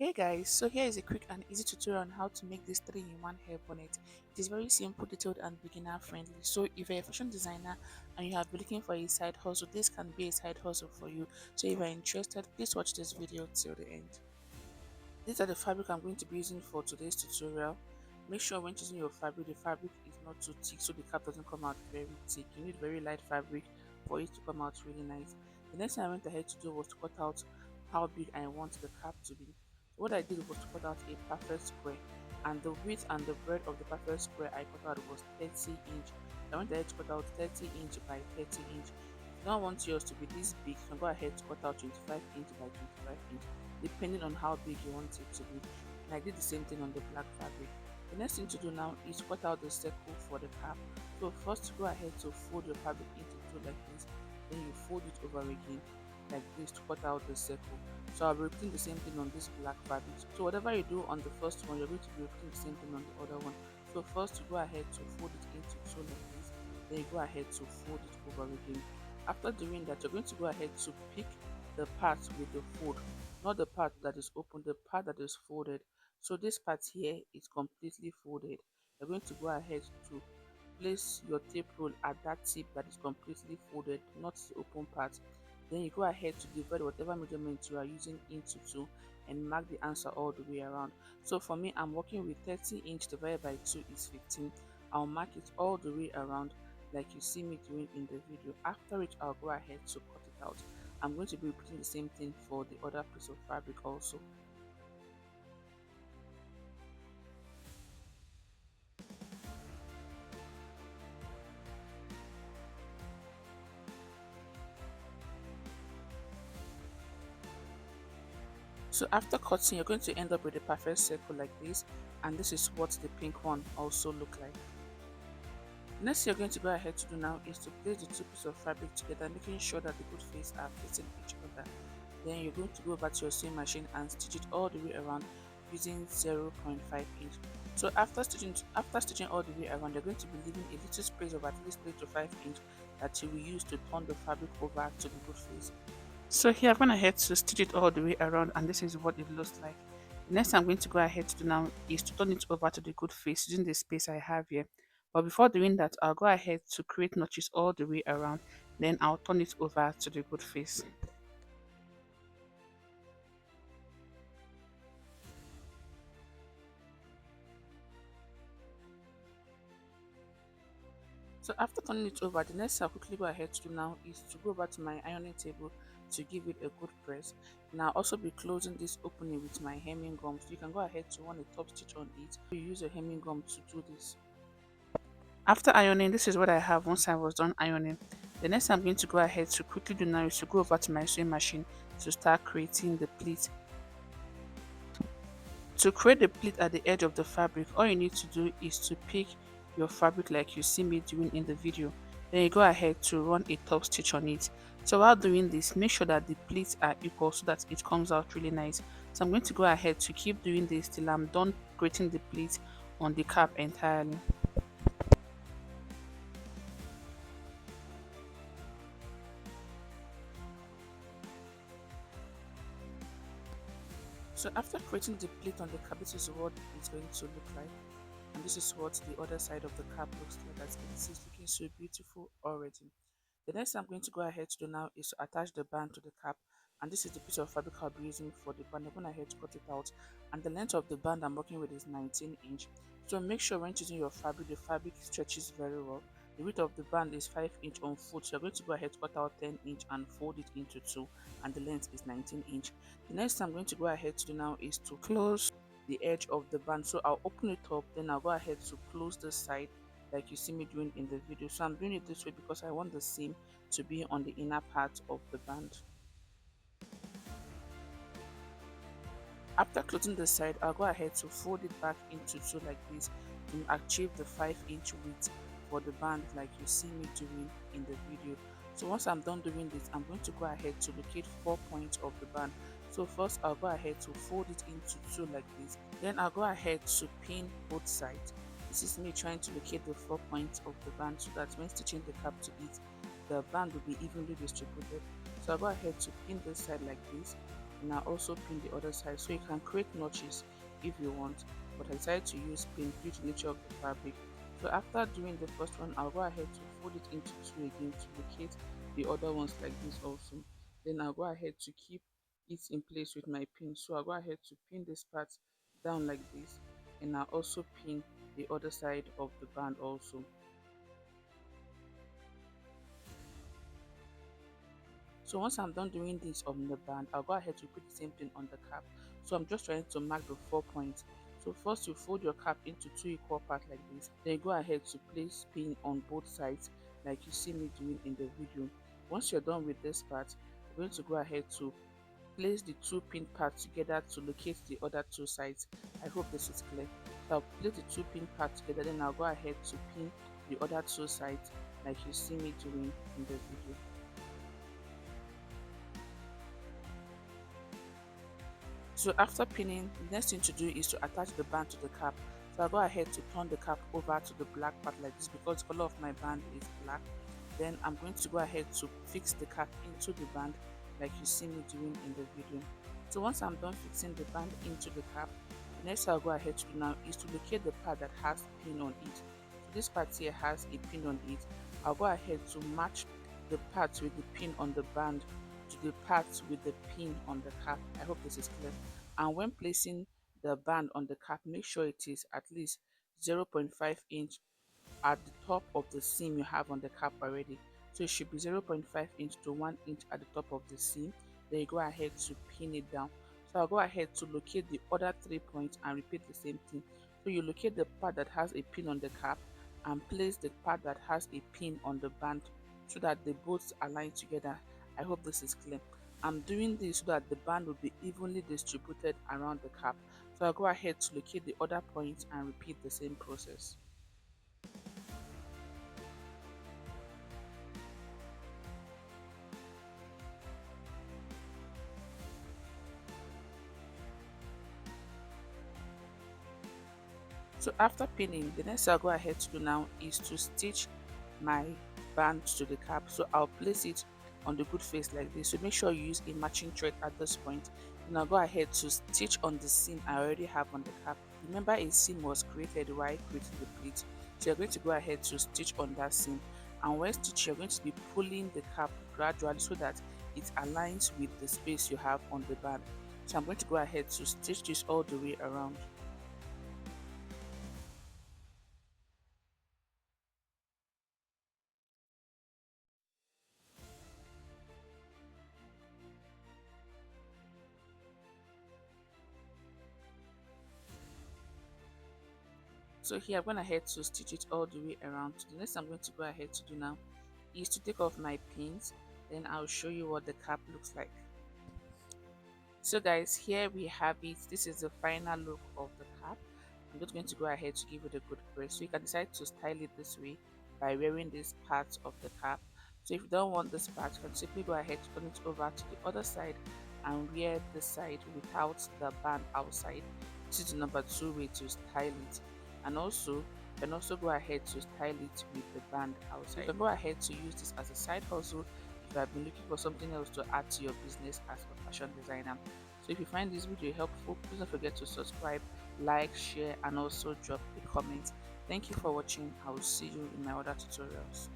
Hey guys, so here is a quick and easy tutorial on how to make this 3-in-1 hair bonnet. It is very simple, detailed and beginner friendly. So if you're a fashion designer and you have been looking for a side hustle, this can be a side hustle for you. So if you're interested, please watch this video till the end. These are the fabric I'm going to be using for today's tutorial. Make sure when choosing your fabric, the fabric is not too thick so the cap doesn't come out very thick. You need very light fabric for it to come out really nice. The next thing I went ahead to do was to cut out how big I want the cap to be. So what I did was to cut out a perfect square, and the width and the breadth of the perfect square I cut out was 30 inch. I went ahead to cut out 30 inch by 30 inch. If you don't want yours to be this big, you can go ahead to cut out 25 inch by 25 inch depending on how big you want it to be. And I did the same thing on the black fabric. The next thing to do now is cut out the circle for the cap. So first go ahead to fold your fabric into two like this, then you fold it over again like this to cut out the circle. So I'll be repeating the same thing on this black fabric. So whatever you do on the first one, you're going to be repeating the same thing on the other one. So first you go ahead to fold it into two like this, then you go ahead to fold it over again. After doing that, you're going to go ahead to pick the part with the fold, not the part that is open, the part that is folded. So this part here is completely folded. You're going to go ahead to place your tape roll at that tip that is completely folded, not the open part. Then you go ahead to divide whatever measurement you are using into two and mark the answer all the way around. So for me, I'm working with 30 inch divided by 2 is 15. I'll mark it all the way around like you see me doing in the video. After which I'll go ahead to cut it out. I'm going to be repeating the same thing for the other piece of fabric also. So after cutting, you're going to end up with a perfect circle like this, and this is what the pink one also look like. Next you're going to go ahead to do now is to place the two pieces of fabric together, making sure that the good face are facing each other. Then you're going to go back to your sewing machine and stitch it all the way around using 0.5 inch. So after stitching all the way around, you're going to be leaving a little space of at least 3 to 5 inch that you will use to turn the fabric over to the good face. So here I'm going ahead to stitch it all the way around, and this is what it looks like. The next I'm going to go ahead to do now is to turn it over to the good face using the space I have here. But before doing that, I'll go ahead to create notches all the way around, then I'll turn it over to the good face. So after turning it over, the next I'll quickly go ahead to do now is to go back to my ironing table to give it a good press. And I'll also be closing this opening with my hemming gum. So you can go ahead to run a top stitch on it. You use a hemming gum to do this. After ironing, this is what I have once I was done ironing. The next I'm going to go ahead to quickly do now is to go over to my sewing machine to start creating the pleat. To create the pleat at the edge of the fabric, all you need to do is to pick your fabric like you see me doing in the video. Then you go ahead to run a top stitch on it. So while doing this, make sure that the pleats are equal so that it comes out really nice. So I'm going to go ahead to keep doing this till I'm done creating the pleat on the cap entirely. So after creating the pleat on the cap, this is what it's going to look like. And this is what the other side of the cap looks like. As you can see, it's looking so beautiful already. The next thing I'm going to go ahead to do now is to attach the band to the cap, and this is the piece of fabric I'll be using for the band. I'm going ahead to cut it out, and the length of the band I'm working with is 19 inch. So make sure when choosing your fabric, the fabric stretches very well. The width of the band is 5 inch on foot, so you're going to go ahead to cut out 10 inch and fold it into two, and the length is 19 inch. The next thing I'm going to go ahead to do now is to close the edge of the band. So I'll open it up, then I'll go ahead to close the side like you see me doing in the video. So I'm doing it this way because I want the seam to be on the inner part of the band. After closing the side, I'll go ahead to fold it back into two like this to achieve the 5-inch width for the band like you see me doing in the video. So once I'm done doing this, I'm going to go ahead to locate 4 points of the band. So first I'll go ahead to fold it into two like this. Then I'll go ahead to pin both sides. This is me trying to locate the 4 points of the band so that when stitching the cap to it, the band will be evenly distributed. So I'll go ahead to pin this side like this. and I also pin the other side. So you can create notches if you want, but I decided to use pin due to the nature of the fabric. So after doing the first one, I'll go ahead to fold it into two again to locate the other ones like this also. Then I'll go ahead to keep it in place with my pin. So I'll go ahead to pin this part down like this, and I'll also pin the other side of the band also. So once I'm done doing this on the band, I'll go ahead to put the same thing on the cap. So I'm just trying to mark the 4 points. So first you fold your cap into two equal parts like this. Then you go ahead to place pin on both sides like you see me doing in the video. Once you're done with this part, you're going to go ahead to place the two pin parts together to locate the other two sides. I hope this is clear. So I'll place the two pin parts together, then I'll go ahead to pin the other two sides like you see me doing in the video. So after pinning, the next thing to do is to attach the band to the cap. So I'll go ahead to turn the cap over to the black part like this because the color of my band is black. Then I'm going to go ahead to fix the cap into the band like you see me doing in the video. So once I'm done fixing the band into the cap, the next I'll go ahead to do now is to locate the part that has pin on it. So this part here has a pin on it. I'll go ahead to match the part with the pin on the band to the part with the pin on the cap. I hope this is clear. And when placing the band on the cap, make sure it is at least 0.5 inch at the top of the seam you have on the cap already. So it should be 0.5 inch to 1 inch at the top of the seam. Then you go ahead to pin it down. So I'll go ahead to locate the other 3 points and repeat the same thing. So you locate the part that has a pin on the cap and place the part that has a pin on the band so that they both align together. I hope this is clear. I'm doing this so that the band will be evenly distributed around the cap. So I'll go ahead to locate the other points and repeat the same process. So after pinning, the next I'll go ahead to do now is to stitch my band to the cap. So I'll place it on the good face like this. So make sure you use a matching thread at this point. And I'll go ahead to stitch on the seam I already have on the cap. Remember, a seam was created while creating the pleat. So you're going to go ahead to stitch on that seam. And when stitch, you're going to be pulling the cap gradually so that it aligns with the space you have on the band. So I'm going to go ahead to stitch this all the way around. So here I'm going ahead to stitch it all the way around. So the next I'm going to go ahead to do now is to take off my pins, then I'll show you what the cap looks like. So guys, here we have it. This is the final look of the cap. I'm just going to go ahead to give it a good press. So you can decide to style it this way by wearing this part of the cap. So if you don't want this part, you can simply go ahead to turn it over to the other side and wear the side without the band outside. This is the number two way to style it. And also, you can also go ahead to style it with the band outside. You can go ahead to use this as a side hustle if you have been looking for something else to add to your business as a fashion designer. So if you find this video helpful, please don't forget to subscribe, like, share, and also drop a comment. Thank you for watching. I will see you in my other tutorials.